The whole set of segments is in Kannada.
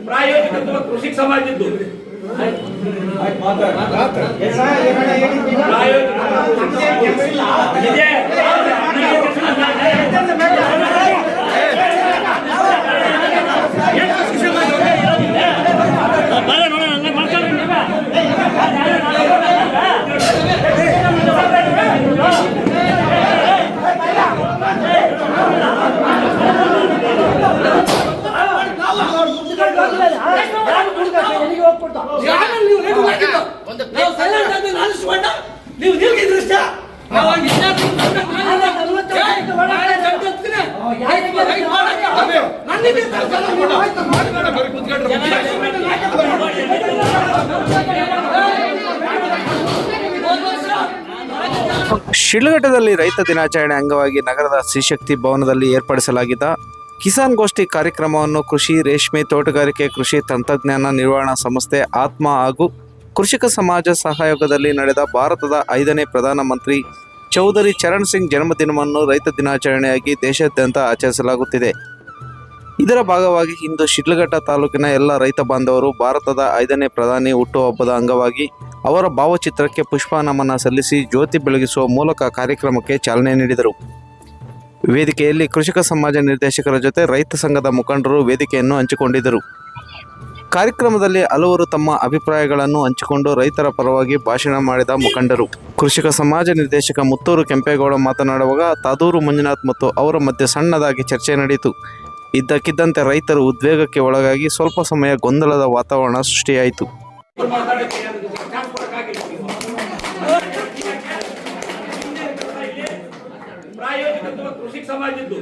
ಪ್ರಾಯೋಗಿಕ ಕೃಷಿ ಸಮಾಜದ್ದು ಶಿಡ್ಲಘಟ್ಟದಲ್ಲಿ ರೈತ ದಿನಾಚರಣೆ ಅಂಗವಾಗಿ ನಗರದ ಶ್ರೀಶಕ್ತಿ ಭವನದಲ್ಲಿ ಏರ್ಪಡಿಸಲಾಗಿದ್ದ ಕಿಸಾನ್ ಗೋಷ್ಠಿ ಕಾರ್ಯಕ್ರಮವನ್ನು ಕೃಷಿ, ರೇಷ್ಮೆ, ತೋಟಗಾರಿಕೆ, ಕೃಷಿ ತಂತ್ರಜ್ಞಾನ ನಿರ್ವಹಣಾ ಸಂಸ್ಥೆ ಆತ್ಮ ಹಾಗೂ ಕೃಷಿಕ ಸಮಾಜ ಸಹಯೋಗದಲ್ಲಿ ನಡೆದ ಭಾರತದ 5ನೇ ಪ್ರಧಾನಮಂತ್ರಿ ಚೌಧರಿ ಚರಣ್ ಸಿಂಗ್ ಜನ್ಮದಿನವನ್ನು ರೈತ ದಿನಾಚರಣೆಯಾಗಿ ದೇಶಾದ್ಯಂತ ಆಚರಿಸಲಾಗುತ್ತಿದೆ. ಇದರ ಭಾಗವಾಗಿ ಇಂದು ಶಿಡ್ಲಘಟ್ಟ ತಾಲೂಕಿನ ಎಲ್ಲ ರೈತ ಬಾಂಧವರು ಭಾರತದ 5ನೇ ಪ್ರಧಾನಿ ಹುಟ್ಟುಹಬ್ಬದ ಅಂಗವಾಗಿ ಅವರ ಭಾವಚಿತ್ರಕ್ಕೆ ಪುಷ್ಪ ನಮನ ಸಲ್ಲಿಸಿ ಜ್ಯೋತಿ ಬೆಳಗಿಸುವ ಮೂಲಕ ಕಾರ್ಯಕ್ರಮಕ್ಕೆ ಚಾಲನೆ ನೀಡಿದರು. ವೇದಿಕೆಯಲ್ಲಿ ಕೃಷಿಕ ಸಮಾಜ ನಿರ್ದೇಶಕರ ಜೊತೆ ರೈತ ಸಂಘದ ಮುಖಂಡರು ವೇದಿಕೆಯನ್ನು ಹಂಚಿಕೊಂಡಿದ್ದರು. ಕಾರ್ಯಕ್ರಮದಲ್ಲಿ ಹಲವರು ತಮ್ಮ ಅಭಿಪ್ರಾಯಗಳನ್ನು ಹಂಚಿಕೊಂಡು ರೈತರ ಪರವಾಗಿ ಭಾಷಣ ಮಾಡಿದ ಮುಖಂಡರು. ಕೃಷಿಕ ಸಮಾಜ ನಿರ್ದೇಶಕ ಮುತ್ತೂರು ಕೆಂಪೇಗೌಡ ಮಾತನಾಡುವಾಗ ತಾದೂರು ಮಂಜುನಾಥ್ ಮತ್ತು ಅವರ ಮಧ್ಯೆ ಸಣ್ಣದಾಗಿ ಚರ್ಚೆ ನಡೆಯಿತು. ಇದ್ದಕ್ಕಿದ್ದಂತೆ ರೈತರು ಉದ್ವೇಗಕ್ಕೆ ಒಳಗಾಗಿ ಸ್ವಲ್ಪ ಸಮಯ ಗೊಂದಲದ ವಾತಾವರಣ ಸೃಷ್ಟಿಯಾಯಿತು. ಪ್ರಾಯೋಗಿಕ ಕೃಷಿ ಸಮಾಜದ್ದು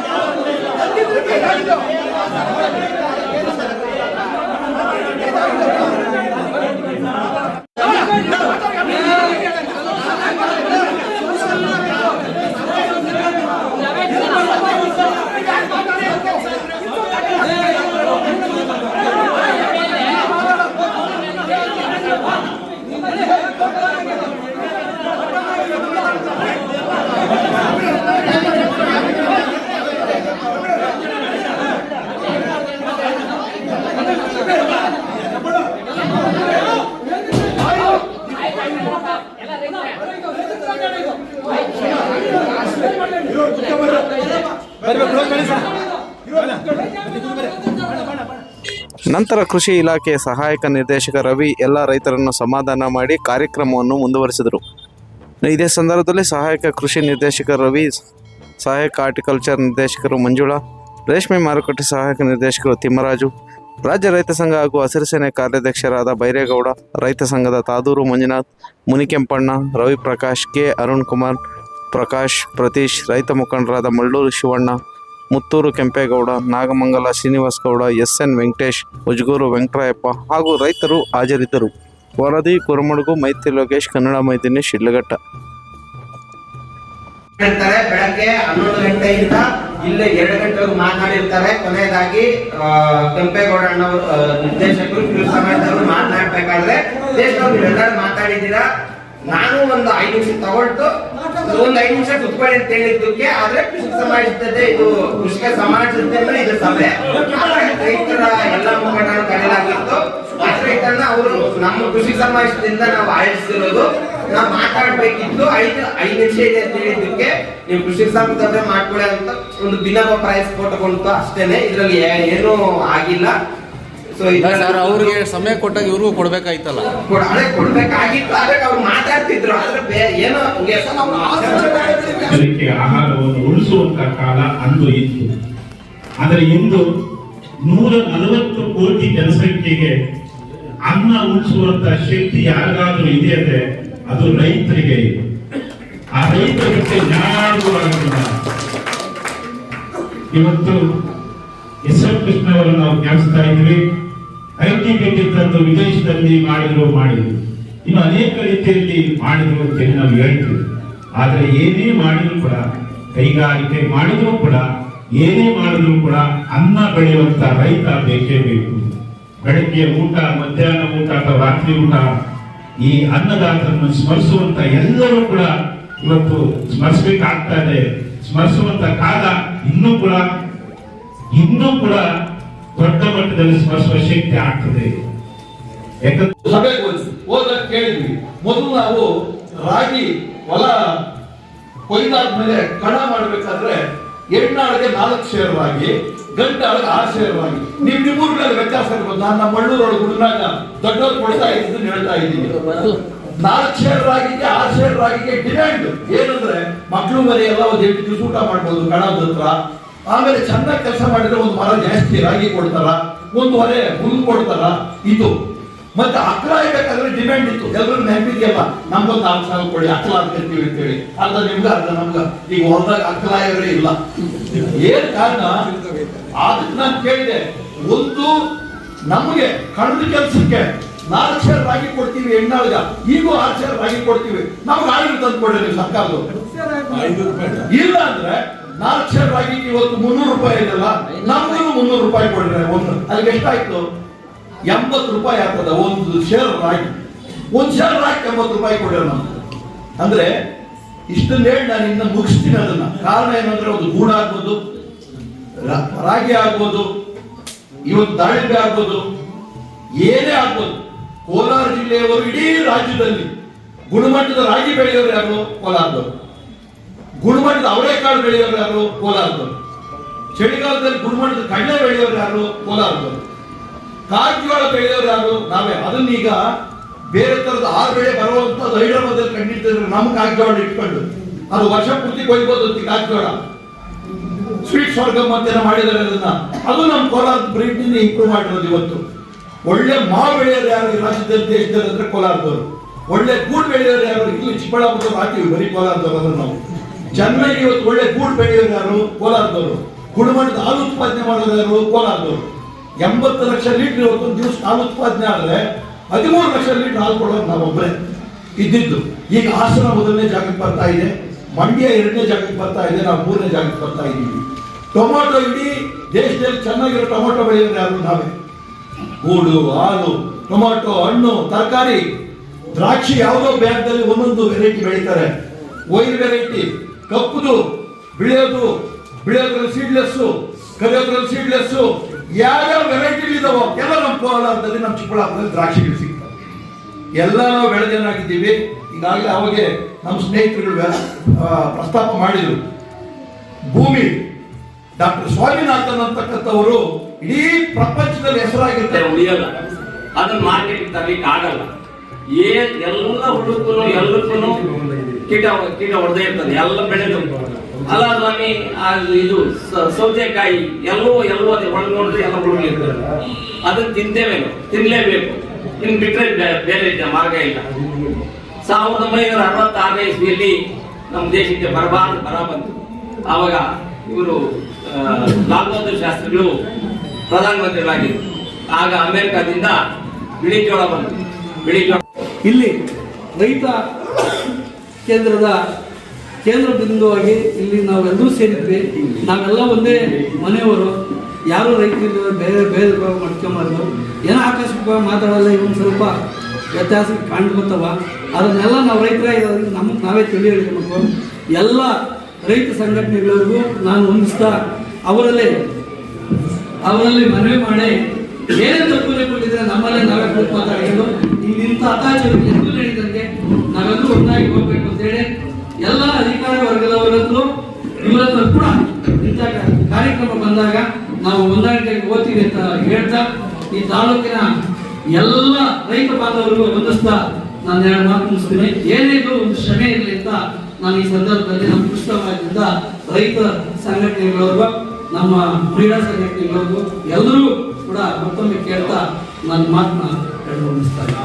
Gracias. ನಂತರ ಕೃಷಿ ಇಲಾಖೆಯ ಸಹಾಯಕ ನಿರ್ದೇಶಕ ರವಿ ಎಲ್ಲ ರೈತರನ್ನು ಸಮಾಧಾನ ಮಾಡಿ ಕಾರ್ಯಕ್ರಮವನ್ನು ಮುಂದುವರಿಸಿದರು. ಇದೇ ಸಂದರ್ಭದಲ್ಲಿ ಸಹಾಯಕ ಕೃಷಿ ನಿರ್ದೇಶಕ ರವಿ, ಸಹಾಯಕ ಹಾರ್ಟಿಕಲ್ಚರ್ ನಿರ್ದೇಶಕರು ಮಂಜುಳಾ, ರೇಷ್ಮೆ ಮಾರುಕಟ್ಟೆ ಸಹಾಯಕ ನಿರ್ದೇಶಕರು ತಿಮ್ಮರಾಜು, ರಾಜ್ಯ ರೈತ ಸಂಘ ಹಾಗೂ ಹಸಿರು ಸೇನೆ ಕಾರ್ಯಾಧ್ಯಕ್ಷರಾದ ಬೈರೇಗೌಡ, ರೈತ ಸಂಘದ ತಾದೂರು ಮಂಜುನಾಥ್, ಮುನಿಕೆಂಪಣ್ಣ, ರವಿ ಪ್ರಕಾಶ್, ಕೆ ಅರುಣ್ ಕುಮಾರ್, ಪ್ರಕಾಶ್, ಪ್ರತೀಶ್, ರೈತ ಮುಖಂಡರಾದ ಮಳ್ಳೂರು ಶಿವಣ್ಣ, ಮುತ್ತೂರು ಕೆಂಪೇಗೌಡ, ನಾಗಮಂಗಲ ಶ್ರೀನಿವಾಸ್ ಗೌಡ, ಎಸ್.ಎನ್. ವೆಂಕಟೇಶ್, ಉಜ್ಗೂರು ವೆಂಕಟರಾಯಪ್ಪ ಹಾಗೂ ರೈತರು ಹಾಜರಿದ್ದರು. ವರದಿ ಕುರುಮಡುಗು, ಮೈತ್ರಿ ಲೋಕೇಶ್, ಕನ್ನಡ ಮೈದಿನಿ, ಶಿಡ್ಲಘಟ್ಟ. ಬೆಳಗ್ಗೆ 11 ಗಂಟೆಯಿಂದ ಇಲ್ಲಿ 2 ಗಂಟೆವರೆಗೂ ಮಾತನಾಡಿರ್ತಾರೆ. ಕೊನೆಯದಾಗಿ ಕೆಂಪೇಗೌಡ ನಿರ್ದೇಶಕರು ಕೃಷಿ ಸಮಾಜದವರು ಮಾತನಾಡ್ಬೇಕಾದ್ರೆ ಎಲ್ಲರೂ ಮಾತಾಡಿದ್ದೀರಾ. ನಾನು ಒಂದು 5 ನಿಮಿಷ ತಗೊಳ್ತು ಒಂದು 5 ನಿಮಿಷ ಕುತ್ಕೊಳ್ಳಿ ಅಂತ ಹೇಳಿದ್ದಕ್ಕೆ, ಆದ್ರೆ ಕೃಷಿ ಸಮಾಜದ ಇದು ಕೃಷಿಕ ಸಮಾಜದ ಇದು ಸಭೆ ರೈತರ ಎಲ್ಲ ಮುಖಂಡರನ್ನು ಕರೆಯಲಾಗಿತ್ತು. ರೈತರನ್ನ ಅವರು ನಮ್ಮ ಕೃಷಿ ಸಮಾಜದಿಂದ ನಾವು ಆಯೋಜಿಸಿರೋದು, ನಾವು ಮಾತಾಡ್ಬೇಕಿತ್ತು. 5 ನಿಮಿಷ ಇದೆ ಅಂತ ಹೇಳಿದ್ದಕ್ಕೆ ನೀವು ಕೃಷಿ ಸಮಾಜದವ್ರೆ ಮಾಡ್ಕೊಳ್ಳಿ ಅಂತ ಒಂದು ಭಿನ್ನಾಭಿಪ್ರಾಯ ಸ್ಫೋಟಗೊಂಡು ಅಷ್ಟೇನೆ, ಇದ್ರಲ್ಲಿ ಏನೂ ಆಗಿಲ್ಲ. ಸರ್ ಅವ್ರಿಗೆ ಸಮಯ ಕೊಟ್ಟಾಗ ಇವ್ರಿಗೂ ಕೊಡ್ಬೇಕಾಯ್ತಲ್ಲ, ಕೊಡ್ಬೇಕಾಗಿತ್ತು. ಅದಕ್ಕೆ ಅವ್ರು ಮಾತಾಡ್ತಿದ್ರು, ಆದ್ರೆ ಏನೋ ಆಹಾರವನ್ನು ಉಳಿಸುವಂತ ಕಾಲ ಅಂದು ಇತ್ತು. ಆದರೆ ಇಂದು 140 ಕೋಟಿ ಜನಸಂಖ್ಯೆಗೆ ಅನ್ನ ಉಳಿಸುವಂತ ಶಕ್ತಿ ಯಾರಿಗಾದ್ರೂ ಇದೆ ಅಂದ್ರೆ ಅದು ರೈತರಿಗೆ ಇದೆ. ಆ ರೈತರ ಜೊತೆ ಯಾರು ಆಗಿಲ್ಲ. ಇವತ್ತು ಎಸ್.ಎಂ. ಕೃಷ್ಣ ಅವರನ್ನು ನಾವು ಜ್ಞಾಪಿಸ್ತಾ ಇದ್ವಿ. ಐಟಿ ತಂದು ವಿದೇಶದಲ್ಲಿ ಮಾಡಿದ್ರು, ಇನ್ನು ಅನೇಕ ರೀತಿಯಲ್ಲಿ ಮಾಡಿದ್ರು ಅಂತೇಳಿ ನಾವು ಹೇಳ್ತೀವಿ. ಆದ್ರೆ ಏನೇ ಮಾಡಿದ್ರು ಕೂಡ, ಕೈಗಾರಿಕೆ ಮಾಡಿದ್ರು ಕೂಡ, ಏನೇ ಮಾಡಿದ್ರು ಕೂಡ ಅನ್ನ ಬೆಳೆಯುವಂತ ರೈತ ಬೇಕೇ ಬೇಕು. ಬೆಳಗ್ಗೆ ಊಟ, ಮಧ್ಯಾಹ್ನ ಊಟ ಅಥವಾ ರಾತ್ರಿ ಊಟ, ಈ ಅನ್ನದಾತರನ್ನು ಸ್ಮರಿಸುವಂತ ಎಲ್ಲರೂ ಕೂಡ ಇವತ್ತು ಸ್ಮರಿಸಬೇಕಾಗ್ತಾ ಇದೆ. ಸ್ಮರಿಸುವಂತ ಕಾಲ ಇನ್ನೂ ಕೂಡ ದೊಡ್ಡ ಮಟ್ಟದಲ್ಲಿ ಸ್ಮರಿಸುವ ಶಕ್ತಿ ಆಗ್ತದೆ. ಸಭೆಗೆ ಹೋದಾಗ ಕೇಳಿದ್ವಿ, ಮೊದಲು ನಾವು ರಾಗಿ ಹೊಲ ಕೊಯ್ದಾದ್ಮೇಲೆ ಕಣ ಮಾಡ್ಬೇಕಾದ್ರೆ ಹೆಣ್ಣಾಳಿಗೆ 4 ಶೇರ್ ರಾಗಿ, ಗಂಟಾಳಿಗೆ 6 ಶೇರ್ ರಾಗಿ. ನಿಮ್ಮೂರಲ್ಲಿ ವ್ಯತ್ಯಾಸ ಇರ್ಬೋದು. ನಾನು ನಮ್ಮ ಮಳ್ಳೂರೊಳಗೆ ಹುಡುಗಾಗ ದೊಡ್ಡವ್ರು ಕೊಡ್ತಾ ಇದ್ದೀನಿ ಹೇಳ್ತಾ ಇದ್ದೀನಿ. 4 ಶೇರ್ ರಾಗಿಗೆ 6 ಶೇರ್ ರಾಗಿಗೆ ಡಿಮ್ಯಾಂಡ್ ಏನಂದ್ರೆ, ಮಕ್ಕಳು ಮರಿ ಎಲ್ಲ ಒಂದು 8 ದಿವಸ ಊಟ ಮಾಡ್ಬೋದು ಕಣದ ಹತ್ರ. ಆಮೇಲೆ ಚೆನ್ನಾಗಿ ಕೆಲಸ ಮಾಡಿದ್ರೆ ಒಂದು ಮರ ಜಾಸ್ತಿ ರಾಗಿ ಕೊಡ್ತಾರ, ಒಂದು ಹೊರೆ ಹುಲ್ಲು ಕೊಡ್ತಾರ. ಇದು ಮತ್ತೆ ಅಕ್ಲ ಬೇಕಾದ್ರೆ ಡಿಮ್ಯಾಂಡ್ ಇತ್ತು. ಎಲ್ಲರೂ ನೆನಪಿದೆಯಲ್ಲ, ನಮ್ಗೊಂದು 4 ಸಾವಿರ ಕೊಡಿ ಅಕ್ಲ ಅಂತೀವಿ ಅಂತೇಳಿ. ಅರ್ಧ ನಿಮ್ಗ ಅರ್ಧ ನಮ್ಗ. ಈಗ ಹೊರದಾಗ ಅಕ್ಲಾಯವರೇ ಇಲ್ಲ. ಏನ್ ಕಾರಣ? ಅದಕ್ಕೆ ನಾನು ಕೇಳಿದೆ, ಒಂದು ನಮಗೆ ಕಣದ ಕೆಲಸಕ್ಕೆ 4 ಶೇರ್ ರಾಗಿ ಕೊಡ್ತೀವಿ ಹೆಣ್ಣಾಳ್ಗ, ಈಗ 6 ಶೇರ್ ರಾಗಿ ಕೊಡ್ತೀವಿ. ನಮ್ಗೆ ಆಳಿಗೆ ತಂದು ಕೊಡ್ರಿ ನೀವು ಸರ್ಕಾರದವರು. ಇಲ್ಲ ಅಂದ್ರೆ 4 ಶೇರ್ ರಾಗಿ ಇವತ್ತು 300 ರೂಪಾಯಿ ಇದೆಲ್ಲ, ನಮ್ಗೂ 300 ರೂಪಾಯಿ ಕೊಡ್ರಿ. ಒಂದು ಅಲ್ಲಿಗೆ ಎಷ್ಟಾಯ್ತು? 80 ರೂಪಾಯಿ ಆಗ್ತದ ಒಂದು ಶೇರ್ ರಾಗಿ. ಒಂದು ಶೇರ್ ರಾಗಿ 80 ರೂಪಾಯಿ ಕೊಡ್ರಿ ನಮ್ಗೆ. ಅಂದ್ರೆ ಇಷ್ಟನ್ನ ಹೇಳಿ ನಾನು ಇನ್ನ ಮುಗಿಸ್ತೀನಿ ಅದನ್ನ. ಕಾರಣ ಏನಂದ್ರೆ, ಒಂದು ಗೂಣ ಆಗ್ಬೋದು, ರಾಗಿ ಆಗ್ಬೋದು, ಇವತ್ತು ದಾಳಿಂಬೆ ಆಗ್ಬೋದು, ಏನೇ ಆಗ್ಬೋದು. ಕೋಲಾರ ಜಿಲ್ಲೆಯವರು ಇಡೀ ರಾಜ್ಯದಲ್ಲಿ ಗುಣಮಟ್ಟದ ರಾಗಿ ಬೆಳೆಯೋರು ಯಾರು? ಕೋಲಾರದವರು. ಗುಣಮಟ್ಟದ ಅವರೆಕಾಳು ಬೆಳೆಯೋರು ಯಾರು? ಕೋಲಾರದವರು. ಚಳಿಗಾಲದಲ್ಲಿ ಗುಣಮಟ್ಟದ ಕಡಲೆ ಬೆಳೆಯೋರು ಯಾರು? ಕೋಲಾರದವರು. ಕಾಜ್ವಾಳ ಬೆಳೆಯೋರು ಯಾರು? ನಾವೇ. ಅದನ್ನೀಗ ಬೇರೆ ತರದ 6 ಬೆಳೆ ಬರುವಂತದ್ದು ಹೈದರಾಬಾದಲ್ಲಿ ಕಂಡಿಟ್ಟಿದ್ರೆ ನಮ್ಮ ಕಾಜ್ವಾಳ ಇಟ್ಕೊಂಡು ಅದು ವರ್ಷ ಪೂರ್ತಿ ಕೊಯ್ಬೋದು ಅಂತ ಕಾಜ್ವಾಳ. ಸ್ವೀಟ್ ಸ್ವರ್ಗಮ್ ಅಂತ ಮಾಡಿದ್ದಾರೆ ಅದನ್ನ. ಅದು ನಮ್ಮ ಕೋಲಾರ ಬ್ರೀಡ್ ನಿಂದ ಇಂಪ್ರೂವ್ ಮಾಡಿರೋದು. ಇವತ್ತು ಒಳ್ಳೆ ಮಾವು ಬೆಳೆಯೋರು ಯಾರು ಈ ರಾಜ್ಯದಲ್ಲಿ, ದೇಶದಲ್ಲಿ ಅಂದ್ರೆ ಕೋಲಾರದವರು. ಒಳ್ಳೆ ಗೂಡು ಬೆಳೆಯೋರು ಯಾರು? ಇಲ್ಲಿ ಚಿಕ್ಕಬಳ್ಳಾಪುರ ಹಾಕಿವಿ ಬರೀ ಕೋಲಾರದವರು. ಅದನ್ನು ನಾವು ಚೆನ್ನಾಗಿ ಇವತ್ತು ಒಳ್ಳೆ ಗೂಡು ಬೆಳೆಯೋರು ಯಾರು? ಕೋಲಾರದವರು. ಗುಣಮಟ್ಟದ ಹಾಲು ಉತ್ಪಾದನೆ ಮಾಡೋದು ಕೋಲಾರದವರು. 80 ಲಕ್ಷ ಲೀಟರ್ ಇವತ್ತೊಂದು ದಿವಸ ಹಾಲು ಉತ್ಪಾದನೆ ಆದರೆ 13 ಲಕ್ಷ ಲೀಟರ್ ಹಾಲು ಕೊಡೋದು ನಾವೊಬ್ಬರೇ ಇದ್ದಿದ್ದು. ಈಗ ಹಾಸನ 1ನೇ ಜಾಗಕ್ಕೆ ಬರ್ತಾ ಇದೆ, ಮಂಡ್ಯ 2ನೇ ಜಾಗಕ್ಕೆ ಬರ್ತಾ ಇದೆ, ನಾವು 3ನೇ ಜಾಗಕ್ಕೆ ಬರ್ತಾ ಇದ್ದೀವಿ. ಟೊಮೊಟೊ ಇಡೀ ದೇಶದಲ್ಲಿ ಚೆನ್ನಾಗಿರೋ ಟೊಮೊಟೊ ಬೆಳೆಯೋದು ಯಾರು? ನಾವೇ. ಗೂಡು, ಹಾಲು, ಟೊಮೊಟೊ, ಹಣ್ಣು, ತರಕಾರಿ, ದ್ರಾಕ್ಷಿ ಯಾವುದೋ ಬ್ಯಾಗ್ದಲ್ಲಿ ಒಂದೊಂದು ವೆರೈಟಿ ಬೆಳೀತಾರೆ. ವೈನ್ ವೆರೈಟಿ, ಕಪ್ಪುದು, ಬಿಳಿಯೋದ್ರಲ್ಲಿ ಸೀಡ್ಲೆಸ್ಸು, ಕರಿಯೋದ್ರಲ್ಲಿ ಸೀಡ್ಲೆಸ್ಸು, ಯಾವ್ಯಾವ ವೆರೈಟಿ ಇದಾವೋ ಎಲ್ಲ ನಮ್ಮ ಕೋಲಾರದಲ್ಲಿ, ನಮ್ಮ ಚಿಕ್ಕಬಳ್ಳಾಪುರದಲ್ಲಿ ದ್ರಾಕ್ಷಿಗಳು ಸಿಗ್ತವೆ. ಎಲ್ಲ ನಾವು ಬೆಳೆದೇನಾಗಿದ್ದೀವಿ. ಈಗಾಗಲೇ ಅವಾಗೆ ನಮ್ಮ ಸ್ನೇಹಿತರುಗಳು ಪ್ರಸ್ತಾಪ ಮಾಡಿದರು. ಭೂಮಿ ಡಾಕ್ಟರ್ ಸ್ವಾಮಿನಾಥನ್ ಅಂತಕ್ಕಂಥವರು ಇಡೀ ಪ್ರಪಂಚದಲ್ಲಿ ಹೆಸರಾಗಿರ್ತಾರೆ. ಉಳಿಯಲ್ಲ, ಅದನ್ನ ಮಾರ್ಕೆಟ್ ತರಲಿಕ್ಕೆ ಆಗಲ್ಲ. ಎಲ್ಲ ಹುಡುಕೂ ಎಲ್ಲಕ್ಕೂ ಕೀಟ ಹೊಡೆದೇ ಇರ್ತದೆ, ಎಲ್ಲ ಬೆಳೆದು. ಅಲ್ಲ ಸ್ವಾಮಿ, ಇದು ಸೌತೆಕಾಯಿ ಎಲ್ಲವೂ ಅದೇ ಒಳಗೆ ನೋಡಿದ್ರೆ ಎಲ್ಲ ಹುಡುಗಿರ್ತದೆ. ಅದನ್ನ ತಿನ್ಲೇಬೇಕು. ಇನ್ನು ಬಿಟ್ಟರೆ ಬೇರೆ ಮಾರ್ಗ ಇಲ್ಲ. 1966ನೇ ಇಸ್ವಿಯಲ್ಲಿ ನಮ್ಮ ದೇಶಕ್ಕೆ ಬರ ಬಂತು. ಆವಾಗ ಇವರು ಲಾಲ್ ಬಹದ್ದೂರ್ ಶಾಸ್ತ್ರಿಗಳು ಪ್ರಧಾನಮಂತ್ರಿಗಳಾಗಿದ್ದರು. ಆಗ ಅಮೆರಿಕದಿಂದ ಬಿಳಿ ಜೋಳ ಬಂತು. ಇಲ್ಲಿ ರೈತ ಕೇಂದ್ರ ಬಿಂದುವಾಗಿ ಇಲ್ಲಿ ನಾವೆಲ್ಲರೂ ಸೇರಿದ್ವಿ. ನಾವೆಲ್ಲ ಒಂದೇ ಮನೆಯವರು, ಯಾರು ರೈತರಿಲ್ಲ, ಬೇರೆ ಬೇರೆ ಮಾಡ್ಕೊಂಬಾರ್ದು. ಏನೋ ಆಕಸ್ಮಿಕವಾಗಿ ಮಾತಾಡಲ್ಲ, ಇವನು ಸ್ವಲ್ಪ ವ್ಯತ್ಯಾಸ ಕಂಡು ಬರ್ತಾವ. ಅದನ್ನೆಲ್ಲ ನಾವು ರೈತರೇ ಇರೋದ್ರಿಂದ ನಮಗೆ ನಾವೇ ತಿಳಿ ಹೇಳ್ಕೊಬೇಕು. ಎಲ್ಲ ರೈತ ಸಂಘಟನೆಗಳಿಗೂ ನಾನು ಹೊಂದಿಸ್ತಾ ಅವರಲ್ಲಿ ಮನವಿ ಮಾಡಿ, ಏನೇ ತಪ್ಪು ಕೊಟ್ಟಿದ್ರೆ ನಮ್ಮಲ್ಲೇ ನಾವೇ ಕೂತು ಮಾತಾಡಿಕೊಂಡು ಇಲ್ಲಿ ಇಂಥ ಅತಾಚಾರ ಎಂದು ಹೇಳಿದಂಗೆ ನಾವೆಲ್ಲರೂ ಒಂದಾಗಿ ಹೋಗ್ಬೇಕು ಅಂತೇಳಿ ಎಲ್ಲ ಅಧಿಕಾರಿ ವರ್ಗದವರಲ್ಲೂ ಇವರನ್ನು ಕೂಡ ಇಂಥ ಕಾರ್ಯಕ್ರಮ ಬಂದಾಗ ನಾವು ಹೊಂದಾಣಿಕೆಗೆ ಓದ್ತೀವಿ ಅಂತ ಹೇಳ್ತಾ ಈ ತಾಲೂಕಿನ ಎಲ್ಲ ರೈತ ಬಾಂಧವರಿಗೂ ಹೊಂದಿಸ್ತಾ ನಾನು 2 ಮಾತು ಮುಗಿಸ್ತೀನಿ. ಏನೇ ಒಂದು ಶ್ರಮೆ ಇರಲಿ ಅಂತ ನಾನು ಈ ಸಂದರ್ಭದಲ್ಲಿ ನಮ್ಮ ಕೃಷ್ಣವಾದಿಂದ ರೈತ ಸಂಘಟನೆಗಳವ್ರಿಗೂ ನಮ್ಮ ಕ್ರೀಡಾ ಸಂಘಟನೆಗಳವ್ರಿಗೂ ಎಲ್ಲರೂ ಕೂಡ ಮತ್ತೊಮ್ಮೆ ಕೇಳ್ತಾ ನನ್ನ ಮಾತನ್ನ ಮುಗಿಸ್ತಾರೆ.